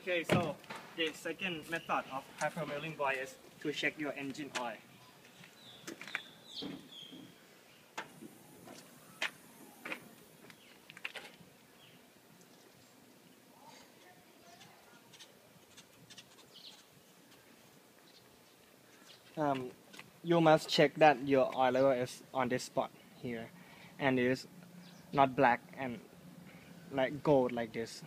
Okay, so the second method of hyper milling boy is to check your engine oil. You must check that your oil level is on this spot here and it is not black and like gold like this.